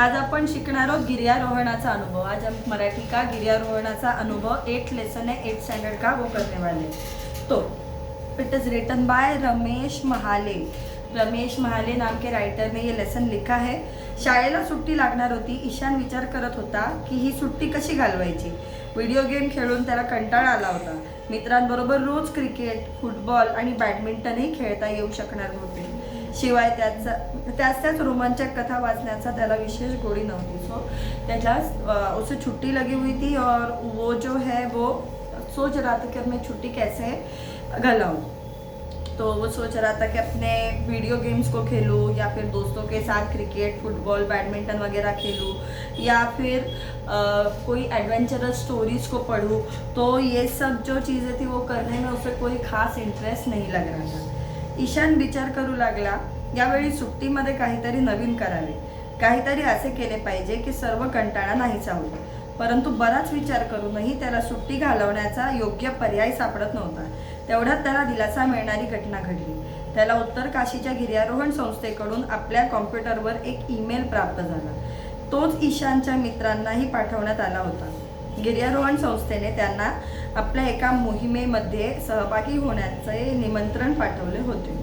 आज आपण शिकणार आहोत गिर्यारोहणाचा अनुभव। आज हम मराठी का गिर्यारोहणाचा अनुभव 8 लेसन है 8 स्टैंडर्ड का वो करने वाले हैं। तो it is written by Ramesh Mahale. Ramesh Mahale नाम के राइटर ने ये लेसन लिखा है। शाळेला सुट्टी लागणार होती। ईशान विचार करत होता की ही सुट्टी कशी घालवायची। व्हिडिओ गेम खेळून त्याला कंटाळा आला होता। मित्रांबरोबर रोज क्रिकेट, फुटबॉल आणि बॅडमिंटनही खेळता येऊ शकणार नव्हते। शिवाय त्याच रोमांचक कथा वाचण्याचा त्याला विशेष गोडी नव्हती। सो त्याला उसे छुट्टी लगी हुई थी और वो जो है वो सोच रहा था कि अब मैं छुट्टी कैसे घलाऊं। तो वो सोच रहा था कि अपने वीडियो गेम्स को खेलूं या फिर दोस्तों के साथ क्रिकेट, फुटबॉल, बैडमिंटन वगैरह खेलूं या फिर कोई एडवेंचरस स्टोरीज को पढूं। तो ये सब जो चीज़ें थी वो करने में उसे कोई खास इंटरेस्ट नहीं लग रहा था। ईशान विचार करू लागला, यावेळी सुट्टीमध्ये काहीतरी नवीन करावे, काहीतरी असे केले पाहिजे की सर्व कंटाळा नाहीसा होईल। परंतु बराच विचार करूनही त्याला सुट्टी घालवण्याचा योग्य पर्याय सापडत नव्हता। तेवढ्यात त्याला दिलासा मिळणारी घटना घडली। त्याला उत्तर काशीच्या गिर्यारोहण संस्थेकडून आपल्या कॉम्प्युटरवर एक ईमेल प्राप्त झाला। तोच ईशानच्या मित्रांनाही पाठवण्यात आला होता। गिर्यारोहण संस्थेने त्यांना आपल्या एका मोहिमेमध्ये सहभागी होण्याचे निमंत्रण पाठवले होते।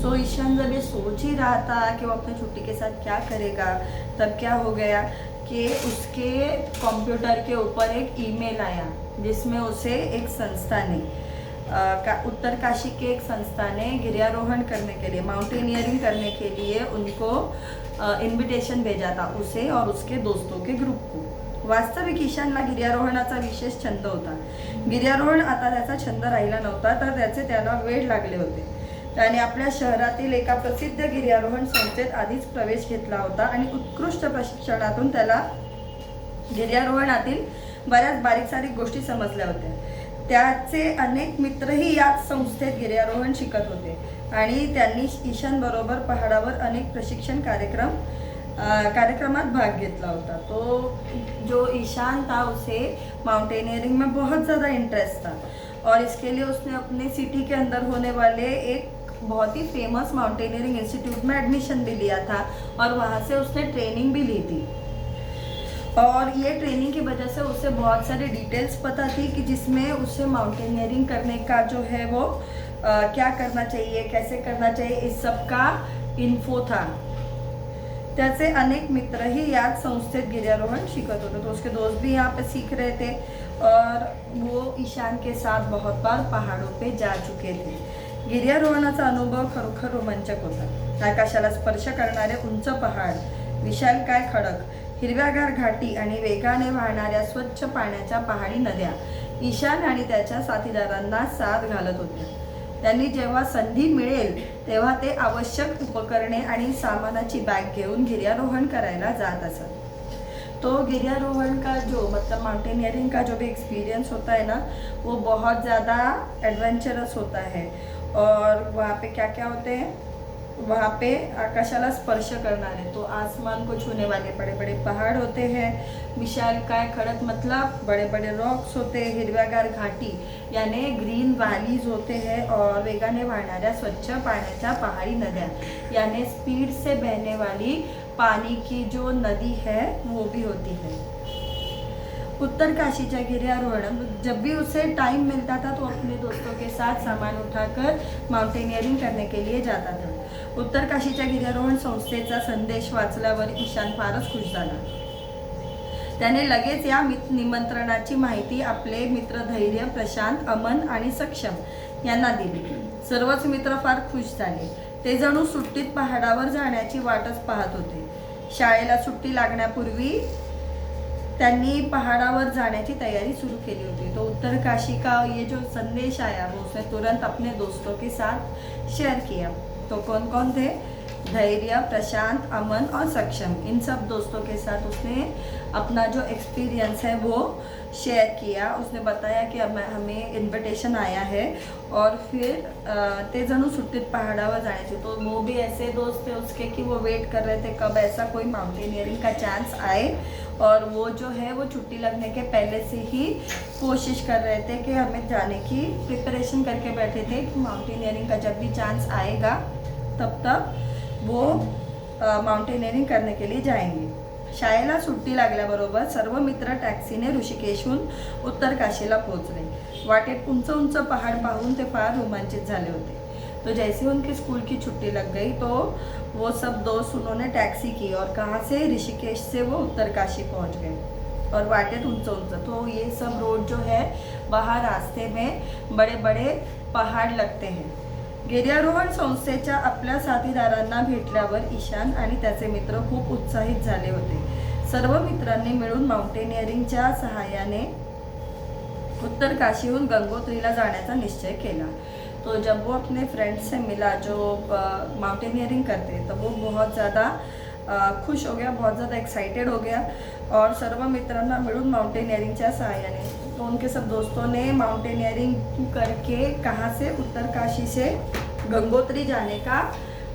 सो ईशान जब ये सोच ही रहा था कि वो अपने छुट्टी के साथ क्या करेगा, तब क्या हो गया कि उसके कंप्यूटर के ऊपर एक ईमेल आया जिसमें उसे एक संस्था ने उत्तर काशी के एक संस्था ने गिर्यारोहण करने के लिए, माउंटेनियरिंग करने के लिए उनको इन्विटेशन भेजा था, उसे और उसके दोस्तों के ग्रुप को। वास्तविक ईशानला गिर्यारोहणाचा विशेष छंद होता। गिर्यारोहण आता त्याचा छंद राहिला नव्हता, तर त्याला वेळ लागले होते। त्याने आपल्या शहरातील एका प्रसिद्ध गिर्यारोहण संस्थेत आधीच प्रवेश घेतला होता आणि उत्कृष्ट प्रशिक्षणातून त्याला गिर्यारोहणातील बऱ्याच बारीक-सारीक गोष्टी समजल्या होत्या। त्याचे अनेक मित्रही याच संस्थेत गिर्यारोहण शिकत होते आणि त्यांनी ईशान बरोबर पहाडावर अनेक प्रशिक्षण कार्यक्रमात भाग घेतला होता। तो जो ईशान था उसे माउंटेनियरिंग में बहुत ज़्यादा इंटरेस्ट था और इसके लिए उसने अपने सिटी के अंदर होने वाले एक बहुत ही फेमस माउंटेनियरिंग इंस्टीट्यूट में एडमिशन भी लिया था और वहाँ से उसने ट्रेनिंग भी ली थी। और ये ट्रेनिंग की वजह से उसे बहुत सारी डिटेल्स पता थी कि जिसमें उसे माउंटेनियरिंग करने का जो है वो क्या करना चाहिए, कैसे करना चाहिए, इस सब का इन्फो था। त्याचे अनेक मित्रही याच संस्थेत गिर्यारोहण शिकत होते। तो उसके दोस्त भी यहाँ पे सीख रहे थे और वो ईशान के साथ बहुत बार पहाड़ों पे जा चुके थे। गिर्यारोहणाचा अनुभव खरोखर रोमांचक होता। आकाशाला स्पर्श करणारे उंच पहाड, विशालकाय खडक, हिरव्यागार घाटी आणि वेगाने वाहणाऱ्या स्वच्छ पाण्याच्या पहाडी नद्या ईशान आणि त्याच्या साथीदारांना साथ घालत होत्या। त्यांनी जेव्हा संधी मिळेल तेव्हा ते आवश्यक उपकरणे आणि सामानाची बॅग घेऊन गिर्यारोहण करायला जात असत। तो गिर्यारोहण का जो मतलब माउंटेनियरिंग का जो भी एक्सपीरियंस होता है ना, वो बहुत ज़्यादा एडवेंचरस होता है। और वहाँ पे क्या क्या होते हैं, वहाँ पे आकाशाला स्पर्श करणारे, तो आसमान को छूने वाले बड़े बड़े पहाड़ होते हैं। विशालकाय खड़क मतलब बड़े बड़े रॉक्स होते हैं। हिरव्यागार घाटी यानी ग्रीन वैलीज होते हैं और वेगाने वाहणाऱ्या स्वच्छ पाण्याच्या पहाड़ी नद्या यानी स्पीड से बहने वाली पानी की जो नदी है वो भी होती है। उत्तर काशीच्या गिर्यारोहण जब भी उसे टाइम मिलता था तो अपने दोस्तों के साथ सामान उठाकर माउंटेनियरिंग करने के लिए जाता था। उत्तर काशीच्या गिर्यारोहण संस्थेचा संदेश वाचल्यावर ईशान फारच खुश झाला। त्याने लगेच या निमंत्रणाची माहिती आपले मित्र धैर्य, प्रशांत, अमन आणि सक्षम यांना दिली। सर्वच मित्र फार खुश झाले। ते जणू सुट्टीत पहाडावर जाण्याची वाटच पाहत होते। शाळेला सुट्टी लागण्यापूर्वी त्यांनी पहाड़ावर जाण्याची तैयारी शुरू केली होती। तो उत्तर काशी का ये जो संदेश आया वो उसने तुरंत अपने दोस्तों के साथ शेयर किया। तो कौन कौन थे? धैर्य, प्रशांत, अमन और सक्षम। इन सब दोस्तों के साथ उसने अपना जो एक्सपीरियंस है वो शेयर किया। उसने बताया कि अब हमें इन्विटेशन आया है और फिर ते जणू सुट्टीत पहाड़ावर जाण्याची। तो वो भी ऐसे दोस्त थे उसके कि वो वेट कर रहे थे कब ऐसा कोई माउंटेनियरिंग का चांस आए और वो जो है वो छुट्टी लगने के पहले से ही कोशिश कर रहे थे कि हमें जाने की प्रिपरेशन करके बैठे थे कि माउंटेनियरिंग का जब भी चांस आएगा तब तक वो माउंटेनियरिंग करने के लिए जाएंगे। शाळेला सुट्टी लागल्याबरोबर सर्व मित्र टॅक्सीने ऋषिकेशहून उत्तर काशीला पोहोचले। वाटेत उंच उंच पहाड़ पाहून ते फार रोमांचित झाले होते। तो जैसे उनकी स्कूल की छुट्टी लग गई तो वो सब दोस्त उन्होंने टैक्सी की और कहाँ से ऋषिकेश से वो उत्तरकाशी पहुँच गए। और वाटेत उंच उंच, तो ये सब रोड जो है वहाँ रास्ते में बड़े बड़े पहाड़ लगते हैं। गिर्यारोहण संस्थेच्या आपल्या साथीदारांना भेटल्यावर ईशान आणि त्याचे मित्र खूप उत्साहित झाले होते। सर्व मित्रांनी मिळून माउंटेनियरिंगच्या सहाय्याने उत्तरकाशीहून गंगोत्रीला जाण्याचा निश्चय केला। तो जब वो अपने फ्रेंड्स से मिला जो माउंटेनियरिंग करते, तो वो बहुत ज़्यादा खुश हो गया, बहुत ज़्यादा एक्साइटेड हो गया। और सर्व मित्रांना मिलून माउंटेनियरिंगच्या सहाय्याने, तो उनके सब दोस्तों ने माउंटेनियरिंग करके कहाँ से उत्तरकाशी से गंगोत्री जाने का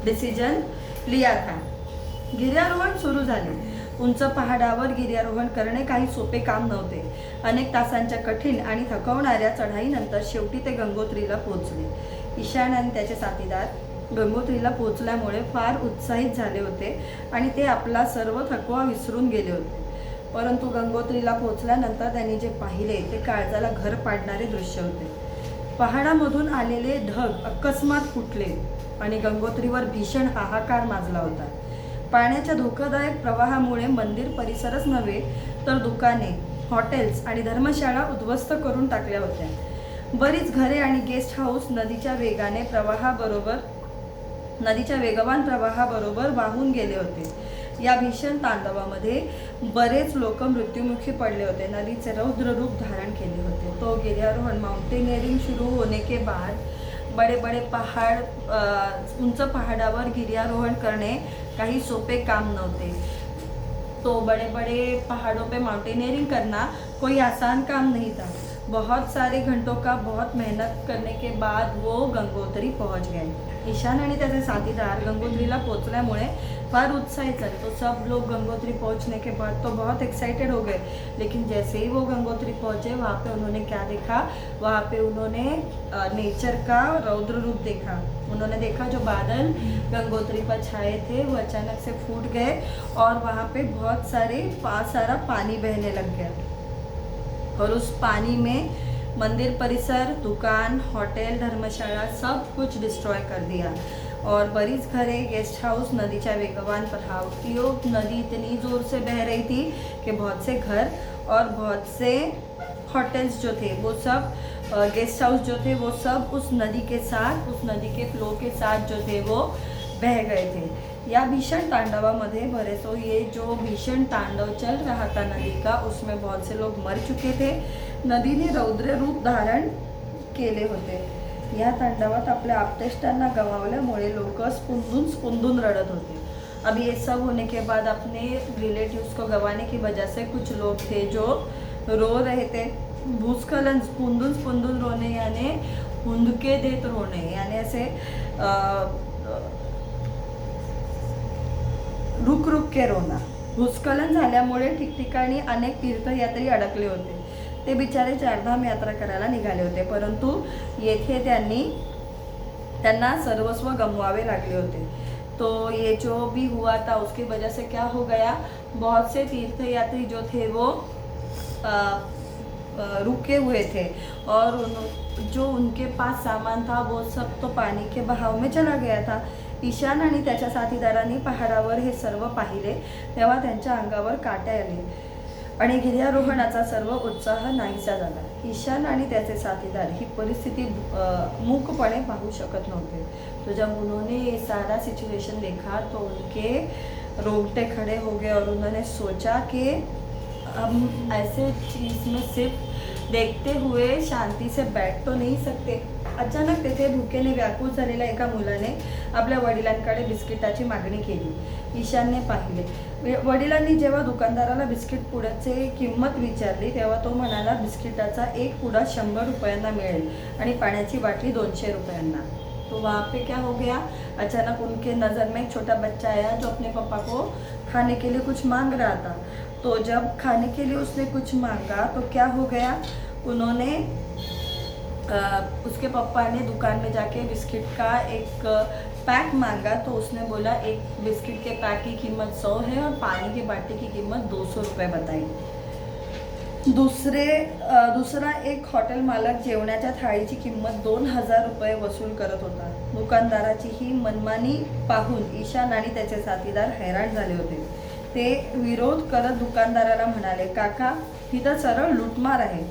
डिसीजन लिया था। गिर्यारोहण सुरू झाले। उंच पहाडावर गिर्यारोहण करणे काही सोपे काम नव्हते। अनेक तासांच्या कठीण आणि थकवणाऱ्या चढाईनंतर शेवटी ते गंगोत्रीला पोहोचले। ईशान आणि त्याचे साथीदार गंगोत्रीला पोहोचल्यामुळे फार उत्साहित झाले होते आणि ते आपला सर्व थकवा विसरून गेले होते। परंतु गंगोत्रीला पोहोचल्यानंतर त्यांनी जे पाहिले ते काळजाला घर पाडणारे दृश्य होते। पहाडामधून आलेले ढग अकस्मात फुटले आणि गंगोत्रीवर भीषण हाहाकार माजला होता। पाण्याच्या धोकादायक प्रवाहामुळे मंदिर परिसरच नव्हे तर दुकाने, हॉटेल्स आणि धर्मशाळा उद्ध्वस्त करून टाकल्या होत्या। बरीच घरे आणि गेस्ट हाऊस नदीच्या वेगवान प्रवाहाबरोबर वाहून गेले होते। या भीषण तांडवामध्ये बरेच लोक मृत्युमुखी पडले होते, नदीचे रौद्र रूप धारण केले होते। तो गिर्यारोहण माउंटेनियरिंग शुरू होने के बाद बड़े बड़े पहाड़, उंच पहाड़ावर गिर्यारोहण करने काही सोपे काम नव्हते। तो बड़े बड़े पहाड़ों पे माउंटेनियरिंग करना कोई आसान काम नहीं था। बहुत सारे घंटों का बहुत मेहनत करने के बाद वो गंगोत्री पहुंच गए। ईशान आणि त्याचे साथीदार गंगोत्रीला पोहोचल्यामुळे फार उत्साहित झाले। तो सब लोग गंगोत्री पहुंचने के बाद तो बहुत एक्साइटेड हो गए, लेकिन जैसे ही वो गंगोत्री पहुंचे वहाँ पे उन्होंने क्या देखा, वहाँ पे उन्होंने नेचर का रौद्र रूप देखा। उन्होंने देखा जो बादल गंगोत्री पर छाए थे वो अचानक से फूट गए और वहाँ पे बहुत सारा पानी बहने लग गया और उस पानी में मंदिर परिसर, दुकान, होटल, धर्मशाला सब कुछ डिस्ट्रॉय कर दिया और बरीच घरे, गेस्ट हाउस नदीच्या वेगवान प्रवाह, नदी इतनी ज़ोर से बह रही थी कि बहुत से घर और बहुत से होटल्स जो थे वो सब, गेस्ट हाउस जो थे वो सब उस नदी के फ्लो के साथ जो थे वो बह गए थे। या भीषण तांडवामध्ये तो ये जो भीषण तांडव चल रहा था नदी का, उसमें बहुत से लोग मर चुके थे। नदीने रौद्र रूप धारण केले होते। या तांडवात आपल्या आप्तेष्टांना गमावल्यामुळे लोक स्पुंदून रडत होते। अब ये सब होने के बाद अपने रिलेटिव्स को गंवाने की वजह से कुछ लोग थे जो रो रहे थे। भूस्खलन, स्पुंदून रोने यानी हुंदके देत रोने, यानी ऐसे रुक के रोना। भूस्खलन झाल्यामुळे ठिकठिकाणी अनेक तीर्थयात्री अडकले होते। ते बिचारे चारधाम यात्रा करायला निघाले होते, परंतु येथे त्यांना सर्वस्व गमवावे लागले होते। तो ये जो भी हुआ था उसकी वजह से क्या हो गया, बहुत से तीर्थयात्री जो थे वो रुके हुए थे और जो उनके पास सामान था वो सब तो पानी के बहाव में चला गया था। ईशान आणि त्याच्या साथीदारांनी पहाडावर हे सर्व पाहिले तेव्हा त्यांच्या अंगावर काटे आले आणि गिर्यारोहणाचा सर्व उत्साह नाहीसा झाला। ईशान आणि त्याचे साथीदार ही परिस्थिती मूकपणे पाहू शकत नव्हते। तो जब उन्होंने ये सारा सिचुएशन देखा तो उनके रोंगटे खड़े हो गए और उन्होंने सोचा कि हम ऐसे चीज़ में सिर्फ देखते हुए शांति से बैठ तो नहीं सकते। अचानक तेथे भुकेने व्याकुळ झालेल्या एका मुलाने आपल्या वडिलांकडे बिस्किटाची मागणी केली। ईशानने पाहिले। वडिलांनी जेव्हा दुकानदाराला बिस्किट पुड्याची किंमत विचारली तेव्हा तो म्हणाला बिस्किटाचा एक पुडा 100 रुपयांना मिळेल आणि पाण्याची बाटली 200 रुपयांना। तो वहाँ पे क्या हो गया, अचानक उनके नज़र में एक छोटा बच्चा आया जो अपने पापा को खाने के लिए कुछ मांग रहा था। तो जब खाने के लिए उसने कुछ मांगा तो क्या हो गया, उन्होंने उसके पापा ने दुकान में जाके बिस्किट का एक पैक मांगा तो उसने बोला एक बिस्किट के पैक की कीमत 100 है और पानी के बाटे की कीमत 200 रुपये बताई। दुसरा एक हॉटेल मालक जेवणाच्या थाळीची किंमत 2000 रुपये वसूल करत होता। दुकानदाराची ही मनमानी पाहून ईशान आणि त्याचे साथीदार हैराण झाले होते। ते विरोध करत दुकानदाराला म्हणाले, काका ही तर सरळ लूटमार आहे।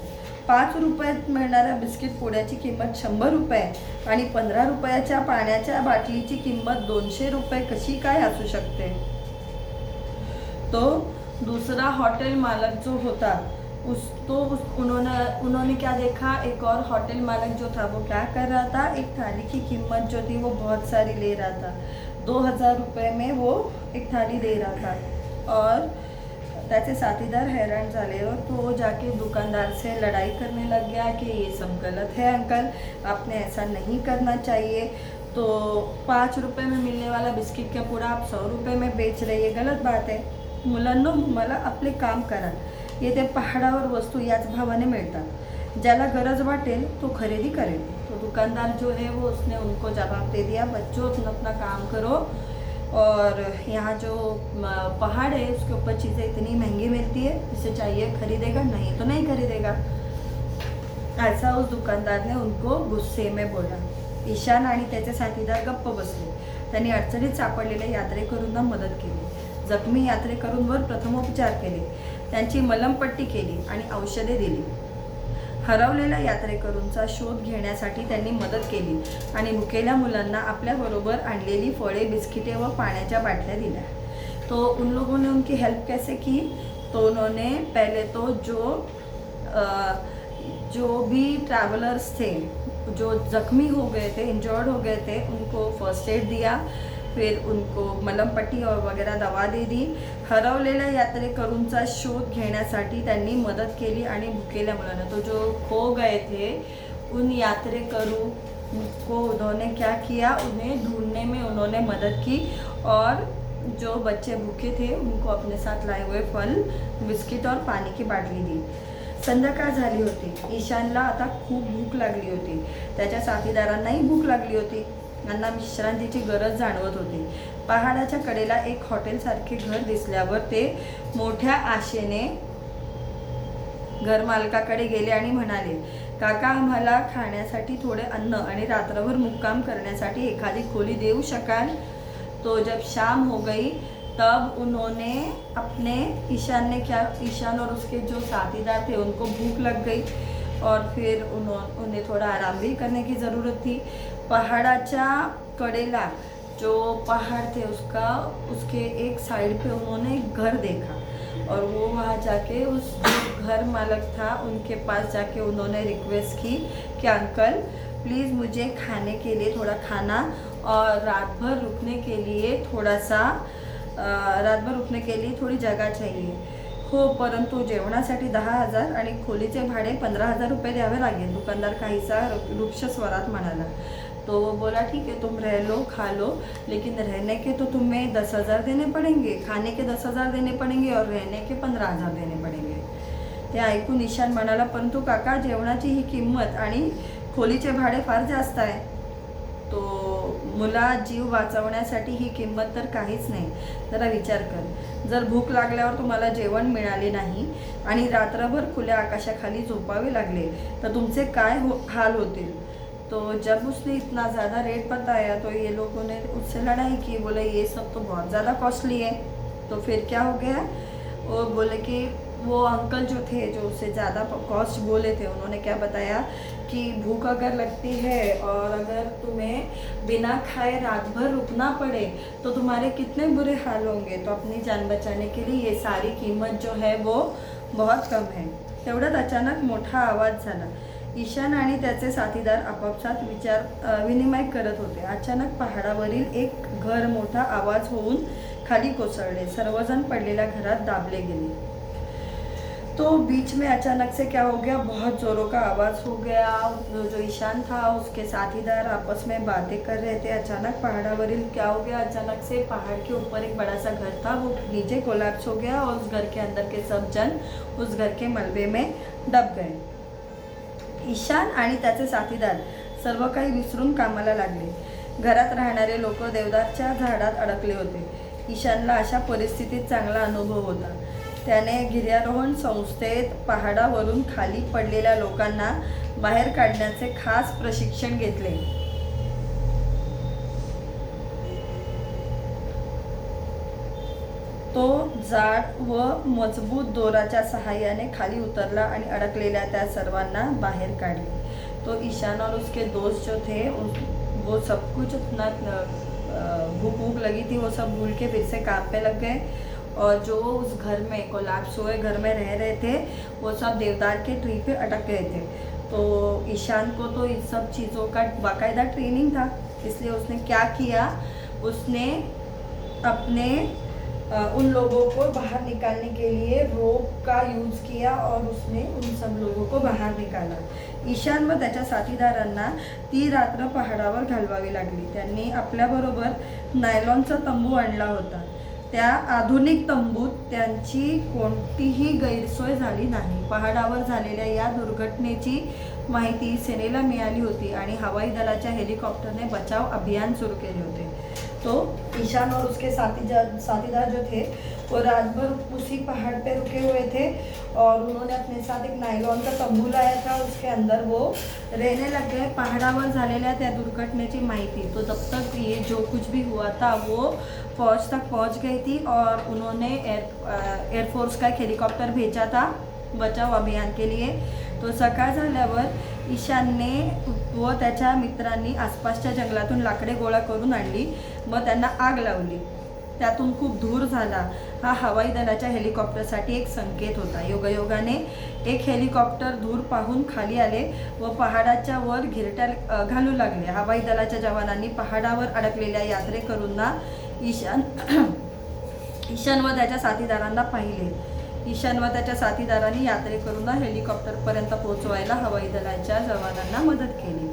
5 रुपयात मिळणाऱ्या बिस्किट पुड्याची किंमत 100 रुपये आणि 15 रुपयाच्या पाण्याच्या बाटलीची किंमत 200 रुपये कशी काय असू शकते। तो दूसरा होटल मालक जो होता उन्होंने क्या देखा, एक और होटल मालक जो था वो क्या कर रहा था, एक थाली की कीमत जो थी वो बहुत सारी ले रहा था। 2000 रुपये में वो एक थाली दे रहा था और त्याचे साथीदार हैरान झाले और तो जाके दुकानदार से लड़ाई करने लग गया कि ये सब गलत है अंकल, आपने ऐसा नहीं करना चाहिए। तो 5 रुपये में मिलने वाला बिस्किट का पुडा आप 100 रुपये में बेच रहे, ये गलत बात है। मुलांनो, मला आपले काम करा, येथे पहाडावर वस्तू याच भावाने मिळतात, ज्याला गरज वाटेल तो खरीदी करेल। तो दुकानदार जो है वो उसने उनको जवाब दे दिया, बच्चों तुम अपना काम करो और यहाँ जो पहाड़ है उसके ऊपर चीज़ें इतनी महंगी मिलती है, इसे चाहिए खरीदेगा, नहीं तो नहीं खरीदेगा। ऐसा उस दुकानदार ने उनको गुस्से में बोला। ईशान आणि त्याचे साथीदार गप्प बसले। त्यांनी अडचणीत सापडलेल्या यात्रेकरूंना मदत केली, जखमी यात्रेकरूंवर प्रथमोपचार केले, त्यांची मलमपट्टी केली आणि औषधे दिली। हरवलेल्या यात्रेकरूंचा शोध घेण्यासाठी त्यांनी मदत केली आणि भुकेल्या मुलांना आपल्याबरोबर आणलेली फळे, बिस्किटे व पाण्याच्या बाटल्या दिल्या। तो उन लोगों ने उनकी हेल्प कैसे की, तो उन्होंने पहले तो जो भी ट्रैवलर्स थे जो जख्मी हो गए थे, इंजर्ड हो गए थे, उनको फर्स्ट एड दिया, फिर उनको मलम पट्टी और वगैरह दवा दे दी। हरवलेल्या यात्रेकरूंचा शोध घेण्यासाठी त्यांनी मदत केली आणि भुकेल्या मुलांना, तो जो खो गए थे उन यात्रेकरों को उन्होंने क्या किया, उन्हें ढूंढने में उन्होंने मदद की और जो बच्चे भूखे थे उनको अपने साथ लाए हुए फल, बिस्किट और पानी की बाटली दी। संध्याकाळ झाली होती। ईशानला आता खूप भूक लागली होती, त्याच्या साथीदारांनाही भूक लागली होती। त्यांना विश्रांतीची गरज जाणवत होती। पहाडाच्या कडेला एक हॉटेलसारखे घर दिसल्यावर ते मोठ्या आशेने घरमालकाकडे गेले आणि म्हणाले, काका आम्हाला खाण्यासाठी थोडे अन्न आणि रात्रभर मुक्काम करण्यासाठी एखादी खोली देऊ शकाल। तो जब शाम हो गई तब उन्होंने ईशान और उसके जो साथीदार थे उनको भूख लग गई और फिर उन्हें थोड़ा आराम भी करने की ज़रूरत थी। पहाड़ाच्या कडेला जो पहाड़ थे उसके एक साइड पे उन्होंने घर देखा और वो वहाँ जाके उस घर मालक था उनके पास जाके उन्होंने रिक्वेस्ट की कि अंकल प्लीज़ मुझे खाने के लिए थोड़ा खाना और रात भर रुकने के लिए थोड़ी जगह चाहिए हो, परंतु जेवणासाठी 10,000 आणि खोलीचे भाडे 15,000 रुपये द्यावे लागेल। दुकानदार काहीसा रुक्ष स्वरात म्हणाला। तो वो बोला ठीक है तुम रह लो खा लो, लेकिन रहने के तो तुम्हें 10,000 देने पड़ेंगे, खाने के 10,000 देने पड़ेंगे और रहने के 15,000 देने पड़ेंगे। ते ऐकून ईशान म्हणाला, परंतु काका जेवणाची ही किंमत आणि खोलीचे भाडे फार जास्त आहे। तो मुला जीव वाचवण्यासाठी ही किंमत तर काहीच नाही, जरा विचार कर, जर भूक लागल्यावर तुम्हाला जेवण मिळाले नाही आणि रात्रभर खुल्या आकाशाखाली झोपावे लागले तर तुमचे काय हाल होतील। तो जब उसने इतना ज़्यादा रेट बताया तो ये लोगों ने उससे लड़ाई की, बोले ये सब तो बहुत ज़्यादा कॉस्टली है। तो फिर क्या हो गया, वो बोले कि वो अंकल जो थे जो उससे ज़्यादा कॉस्ट बोले थे उन्होंने क्या बताया कि भूख अगर लगती है और अगर तुम्हें बिना खाए रात भर रुकना पड़े तो तुम्हारे कितने बुरे हाल होंगे। तो अपनी जान बचाने के लिए ये सारी कीमत जो है वो बहुत कम है। तेवढ्यात अचानक मोठा आवाज़ झाला। ईशान आणि त्याचे साथीदार आपापसात विनिमय करत होते। अचानक पहाडावरील एक घर मोठा आवाज होऊन खाली कोसळले। सर्वजण पडलेल्या घरात दाबले गेले। तो बीच में अचानक से क्या हो गया, बहुत ज़ोरों का आवाज़ हो गया। जो ईशान था उसके साथीदार आपस में बातें कर रहे थे। अचानक पहाड़ावरील क्या हो गया, अचानक से पहाड़ के ऊपर एक बड़ा सा घर था, वो नीचे कोलैप्स हो गया और उस घर के अंदर के सब जन उस घर के मलबे में दब गए। ईशान आणि त्याचे साथीदार सर्व काही विसरून कामाला लागले। घरात राहणारे लोक देवदारच्या झाडात अडकले होते. ईशानला अशा परिस्थितीत चांगला अनुभव होता. त्याने गिर्यारोहण संस्थेत पहाडावरून खाली पडलेल्या लोकांना बाहेर काढण्याचे खास प्रशिक्षण घेतले. तो जाड व मजबूत दोराच्या सहाय्याने खाली उतरला आणि अडकलेल्या त्या सर्वांना बाहेर काढले. तो ईशान और उसके दोस्त जो थे वो सब कुछ अपना भूख भूख लगी थी, वो सब भूल के फिर से काम पे लग गए. और जो उस घर में कोलैप्स हुए घर में रह रहे थे वो सब देवदार के ट्री पे अटक गए थे. तो ईशान को तो इन सब चीज़ों का बाकायदा ट्रेनिंग था, इसलिए उसने क्या किया, उसने अपने उन लोगों को बाहर निकालने के लिए रोप का यूज किया और उसने उन सब लोगों को बाहेर निकाला. ईशान व त्याच्या साथीदारांना ती रात्र पहाडावर घालवावी लागली. त्यांनी आपल्याबरोबर नायलॉनचा तंबू आणला होता. त्या आधुनिक तंबूत त्यांची कोणतीही गैरसोय झाली नाही. पहाडावर झालेल्या या दुर्घटनेची माहिती सेनेला मिळाली होती आणि हवाई दलाच्या हेलिकॉप्टरने बचाव अभियान सुरू केले होते. तो ईशान और उसके साथीदार जो थे वो रात भर उसी पहाड़ पे रुके हुए थे और उन्होंने अपने साथ एक नायलॉन का तंबू लाया था. उसके अंदर वो रहने लग गए. पहाड़ावर झालेल्या त्या दुर्घटनेची माहिती तो जब तक ये जो कुछ भी हुआ था वो फौज तक पहुंच गई थी और उन्होंने एयरफोर्स का एक हेलिकॉप्टर भेजा था बचाव अभियान के लिए. तो सकाळ झाल्यावर ईशानने व त्याच्या मित्रांनी आसपासच्या जंगलातून लाकडे गोळा करून आणली व त्यांना आग लावली. त्यातून खूप धूर झाला. हा हवाई दलाच्या हेलिकॉप्टरसाठी एक संकेत होता. योगायोगाने एक हेलिकॉप्टर धूर पाहून खाली आले व पहाडाच्या वर घिरट्या घालू लागले. हवाई दलाच्या जवानांनी पहाडावर अडकलेल्या यात्रेकरूंना ईशान व त्याच्या साथीदारांना पाहिले. ईशान व त्याच्या साथीदारांनी यात्रेकरूंना हेलिकॉप्टरपर्यंत पोहोचवायला हवाई दलाच्या जवानांना मदत केली.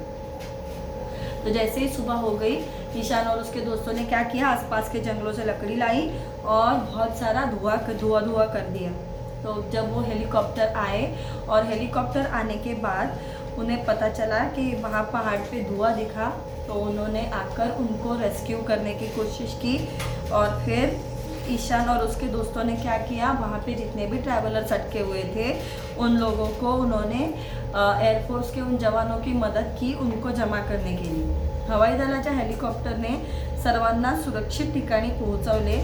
तो जैसे ही सुबह हो गई, ईशान और उसके दोस्तों ने क्या किया, आसपास के जंगलों से लकड़ी लाई और बहुत सारा धुआं कर दिया. तो जब वो हेलीकॉप्टर आए और हेलीकॉप्टर आने के बाद उन्हें पता चला कि वहाँ पहाड़ पे धुआं दिखा, तो उन्होंने आकर उनको रेस्क्यू करने की कोशिश की. और फिर ईशान और उसके दोस्तों ने क्या किया, वहाँ पे जितने भी ट्रैवलर्स अटके हुए थे उन लोगों को उन्होंने एयरफोर्स के उन जवानों की मदद की उनको जमा करने के लिए. हवाई दलाच्या हेलिकॉप्टरने सर्वांना सुरक्षित ठिकाणी पोहोचवले.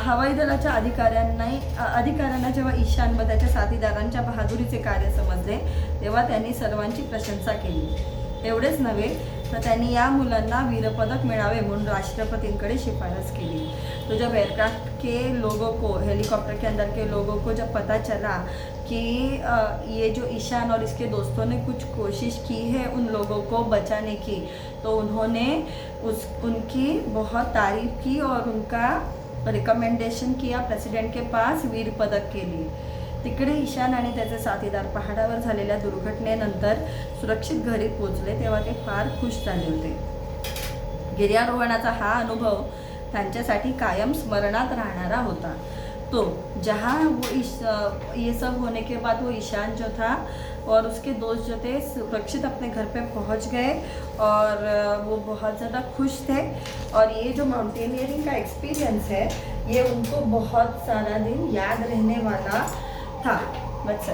हवाई दलाच्या अधिकाऱ्यांना जेव्हा ईशान व त्याच्या साथीदारांच्या बहादुरीचे कार्य समजले तेव्हा त्यांनी सर्वांची प्रशंसा केली. एवढेच नव्हे तर त्यांनी या मुलांना वीरपदक मिळावे म्हणून राष्ट्रपतींकडे शिफारस केली. तो जब एयरक्राफ्ट के लोगों को, हेलीकॉप्टर के अंदर के लोगों को जब पता चला कि ये जो ईशान और इसके दोस्तों ने कुछ कोशिश की है उन लोगों को बचाने की, तो उन्होंने उनकी बहुत तारीफ की और उनका रिकमेंडेशन किया प्रेसिडेंट के पास वीर पदक के लिए. तिकडे ईशान आणि त्याचे साथीदार पहाडावर झालेल्या दुर्घटनेनंतर सुरक्षित घरी पोहोचले तेव्हा ते फार खुश झाले होते. गिर्यारोहणाचा हा अनुभव त्यांच्यासाठी कायम स्मरणात राहणारा होता. तो जहाँ वो ये सब होने के बाद वो ईशान जो था और उसके दोस्त जो थे सुरक्षित अपने घर पे पहुंच गए और वो बहुत ज़्यादा खुश थे. और ये जो माउंटेनियरिंग का एक्सपीरियंस है ये उनको बहुत सारा दिन याद रहने वाला था. बस